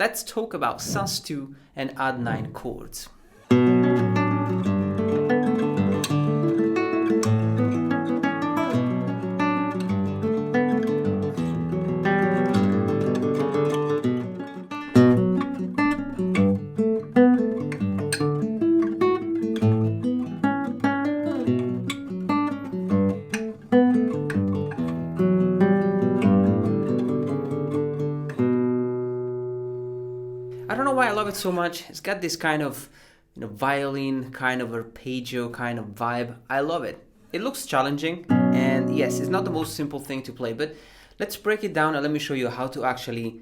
let's talk about sus2 and add9 chords. I don't know why I love it so much. It's got this kind of, violin, kind of arpeggio kind of vibe. I love it. It looks challenging, and yes, it's not the most simple thing to play, but let's break it down and let me show you how to actually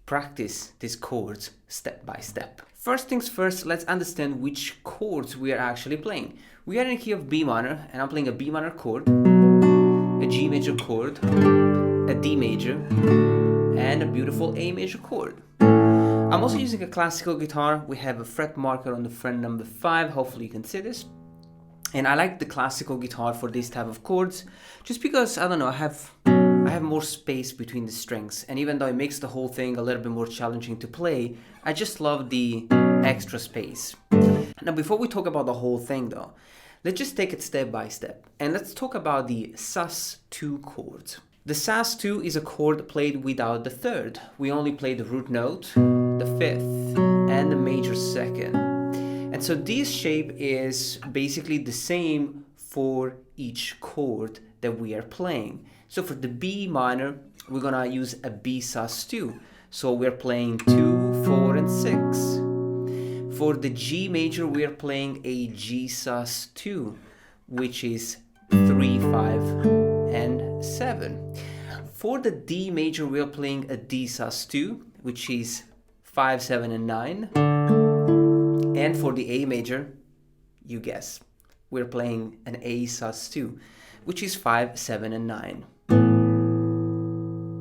practice these chords step by step. First things first, let's understand which chords we are actually playing. We are in a key of B minor, and I'm playing a B minor chord, a G major chord, a D major, and a beautiful A major chord. I'm also using a classical guitar. We have a fret marker on the fret number 5. Hopefully you can see this. And I like the classical guitar for this type of chords, just because, I don't know, I have more space between the strings. And even though it makes the whole thing a little bit more challenging to play, I just love the extra space. Now, before we talk about the whole thing though, let's just take it step by step. And let's talk about the sus2 chords. The sus2 is a chord played without the third. We only play the root note, the fifth, and the major second. And so this shape is basically the same for each chord that we are playing. So for the B minor, we're gonna use a B sus2. So we're playing 2, 4, and 6. For the G major, we are playing a G sus2, which is 3, 5, and 7. For the D major, we are playing a D sus2, which is 5, 7, and 9. And for the A major, you guess, we're playing an A sus2, which is 5, 7, and 9.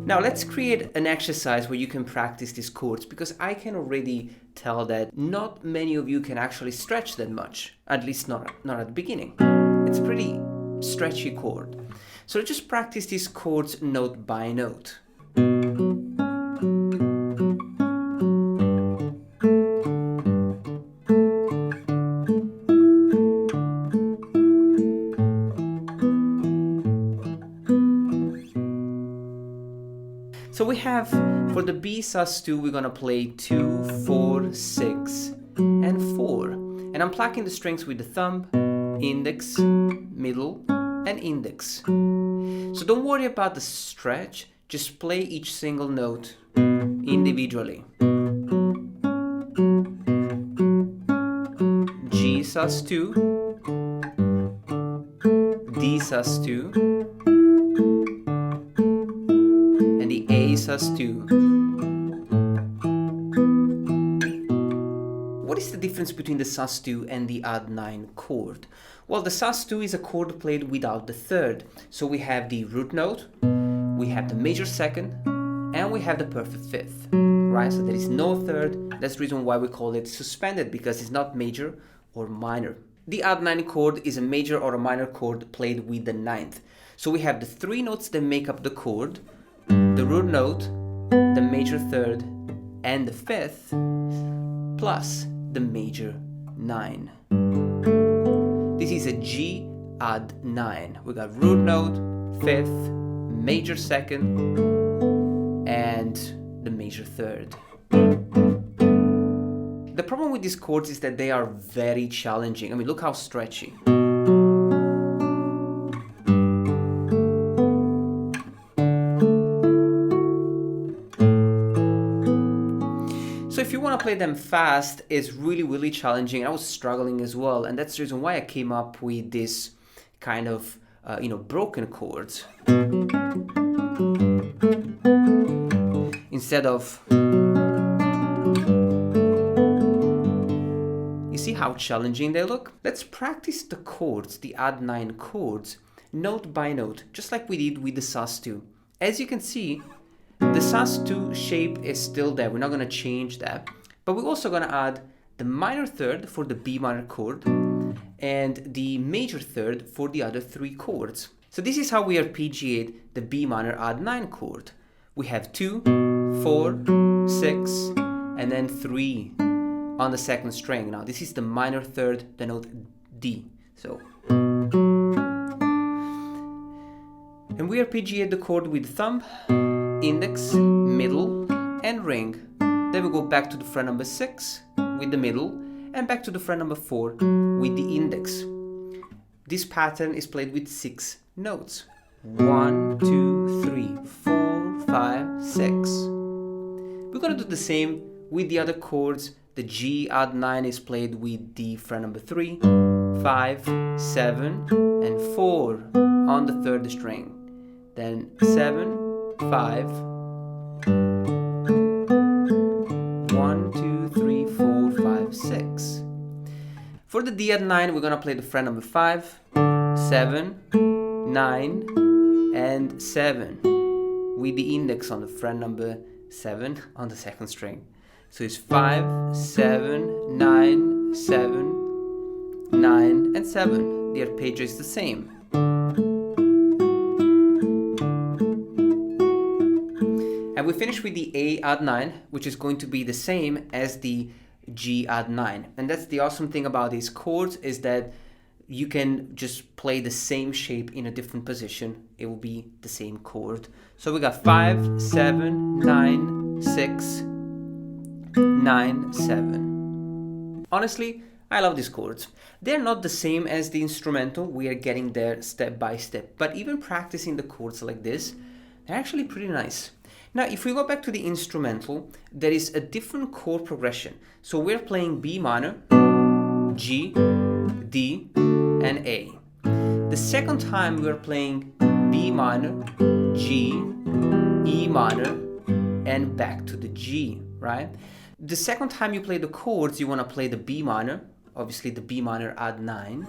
Now let's create an exercise where you can practice these chords, because I can already tell that not many of you can actually stretch that much, at least not at the beginning. It's a pretty stretchy chord. So let's just practice these chords note by note. So we have, for the B sus2, we're gonna play 2, 4, 6, and 4. And I'm plucking the strings with the thumb, index, middle, and index. So don't worry about the stretch, just play each single note individually. G sus2, D sus2, and the A sus2. What is the difference between the sus2 and the add9 chord? Well, the sus2 is a chord played without the third. So we have the root note, we have the major second, and we have the perfect fifth, right? So there is no third. That's the reason why we call it suspended, because it's not major or minor. The add9 chord is a major or a minor chord played with the ninth. So we have the 3 notes that make up the chord, the root note, the major third, and the fifth, plus the major 9. This is a G add 9. We got root note, fifth, major second, and the major third. The problem with these chords is that they are very challenging. I mean, look how stretchy. So if you want to play them fast, it's really challenging. I was struggling as well, and that's the reason why I came up with this kind of broken chords instead of. You see how challenging they look? Let's practice the chords, the add9 chords, note by note, just like we did with the sus2. As you can see, the sus2 shape is still there. We're not going to change that. But we're also going to add the minor third for the B minor chord and the major third for the other 3 chords. So this is how we arpeggiate the B minor add9 chord. We have 2, 4, 6, and then 3 on the second string. Now this is the minor third, the note D. So, and we arpeggiate the chord with thumb, index, middle, and ring. Then we go back to the fret number 6 with the middle, and back to the fret number 4 with the index. This pattern is played with 6 notes. 1, 2, 3, 4, 5, 6. We're gonna do the same with the other chords. The G odd 9 is played with the fret number 3, 5, 7, and 4 on the third string. Then 7, 5, 1, 2, 3, 4, 5, 6. For the D odd 9, we're gonna play the fret number 5, 7, 9, and 7 with the index on the fret number 7 on the second string. So it's 5, 7, 9, 7, 9, and 7. The arpeggio is the same. And we finish with the A odd 9, which is going to be the same as the G odd 9. And that's the awesome thing about these chords, is that you can just play the same shape in a different position. It will be the same chord. So we got 5, 7, 9, 6, 9, 7. Honestly, I love these chords. They're not the same as the instrumental. We are getting there step by step. But even practicing the chords like this, they're actually pretty nice. Now, if we go back to the instrumental, there is a different chord progression. So we're playing B minor, G, D, and A. The second time we're playing B minor, G, E minor, and back to the G, right? The second time you play the chords, you want to play the B minor, obviously the B minor odd 9,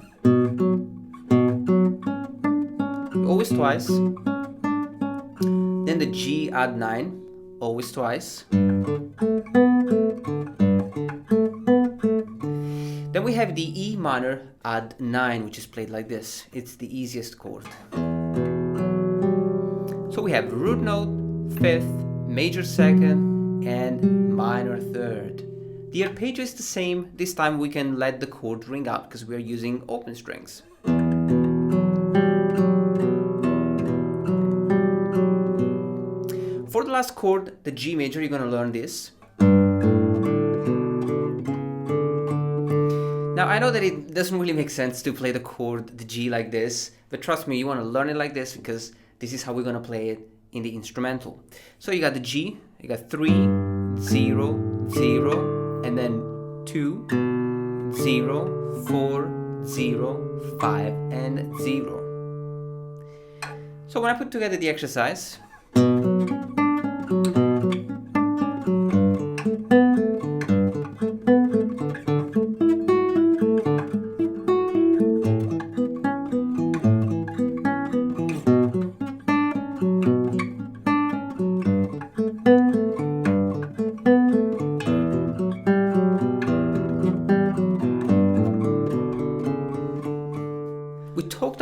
always twice, then the G odd 9, always twice, then we have the E minor odd 9, which is played like this. It's the easiest chord. So we have root note, 5th, major 2nd, and minor 3rd. The arpeggio is the same. This time we can let the chord ring out because we are using open strings. For the last chord, the G major, you're gonna learn this. Now I know that it doesn't really make sense to play the chord, the G, like this, but trust me, you wanna learn it like this because this is how we're gonna play it in the instrumental. So you got the G, you got 3, 0, 0, and then 2, 0, 4, 0, 5, and 0. So when I put together the exercise,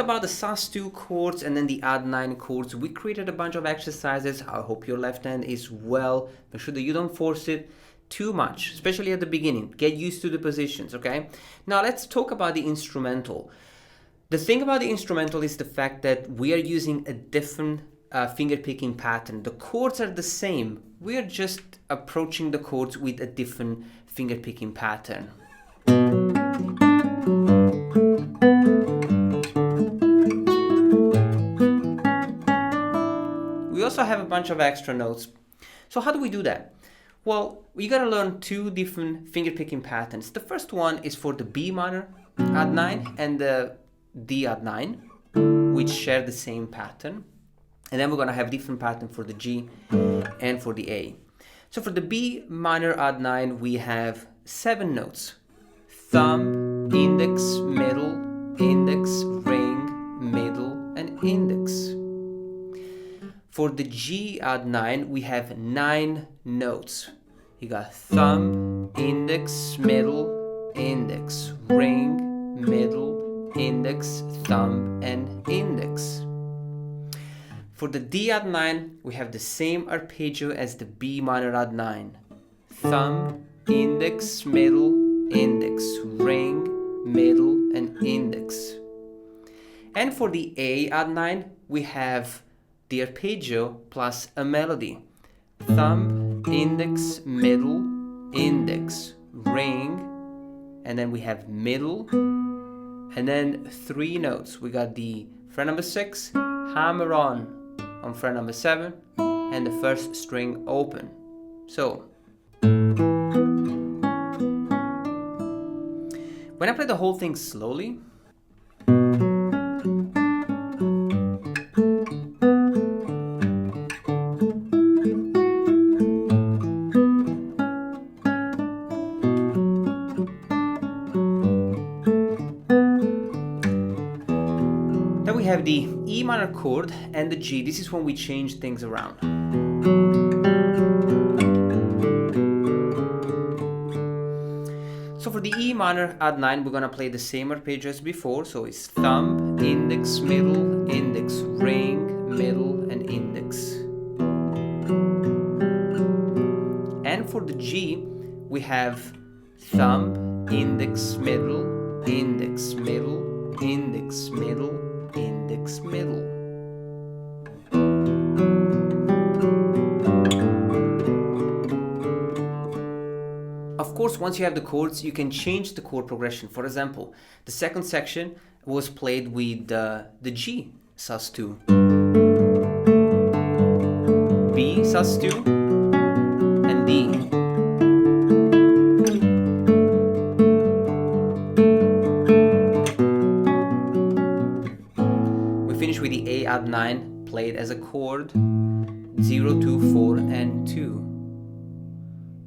about the sus2 chords and then the odd 9 chords. We created a bunch of exercises. I hope your left hand is well. Make sure that you don't force it too much, especially at the beginning. Get used to the positions, okay? Now let's talk about the instrumental. The thing about the instrumental is the fact that we are using a different finger picking pattern. The chords are the same. We are just approaching the chords with a different finger picking pattern. We also have a bunch of extra notes. So how do we do that? Well, we gotta learn 2 different finger picking patterns. The first one is for the B minor odd 9 and the D odd 9, which share the same pattern. And then we're gonna have different pattern for the G and for the A. So for the B minor odd 9, we have 7 notes. Thumb, index, middle, index, ring, middle, and index. For the G odd 9, we have 9 notes. You got thumb, index, middle, index, ring, middle, index, thumb, and index. For the D odd 9, we have the same arpeggio as the B minor odd 9. thumb, index, middle, index, ring, middle, and index. And for the A odd 9, we have the arpeggio plus a melody. Thumb, index, middle, index, ring, and then we have middle, and then 3 notes. We got the fret number 6, hammer on fret number 7, and the first string open. So when I play the whole thing slowly, then we have the E minor chord and the G. This is when we change things around. So for the E minor odd 9, we're gonna play the same arpeggio as before. So it's thumb, index, middle, index, ring, middle, and index. And for the G, we have thumb, index, middle, index, middle, index, middle, index, middle. Of course, once you have the chords, you can change the chord progression. For example, the second section was played with the G, sus2, B, sus2, and D. We finish with the A odd 9 played as a chord, 0, 2, 4, and 2.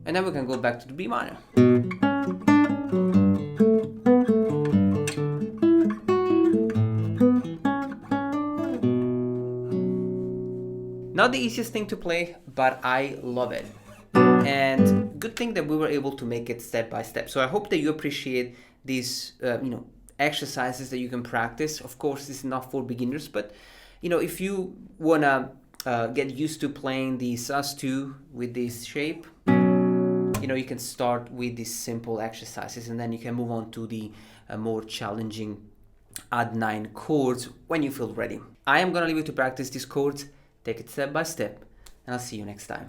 And then we can go back to the B minor. Not the easiest thing to play, but I love it. And good thing that we were able to make it step by step. So I hope that you appreciate these, exercises that you can practice. Of course, this is not for beginners, but if you wanna get used to playing the sus2 with this shape, you can start with these simple exercises, and then you can move on to the more challenging odd 9 chords when you feel ready. I am gonna leave you to practice these chords, take it step by step, and I'll see you next time.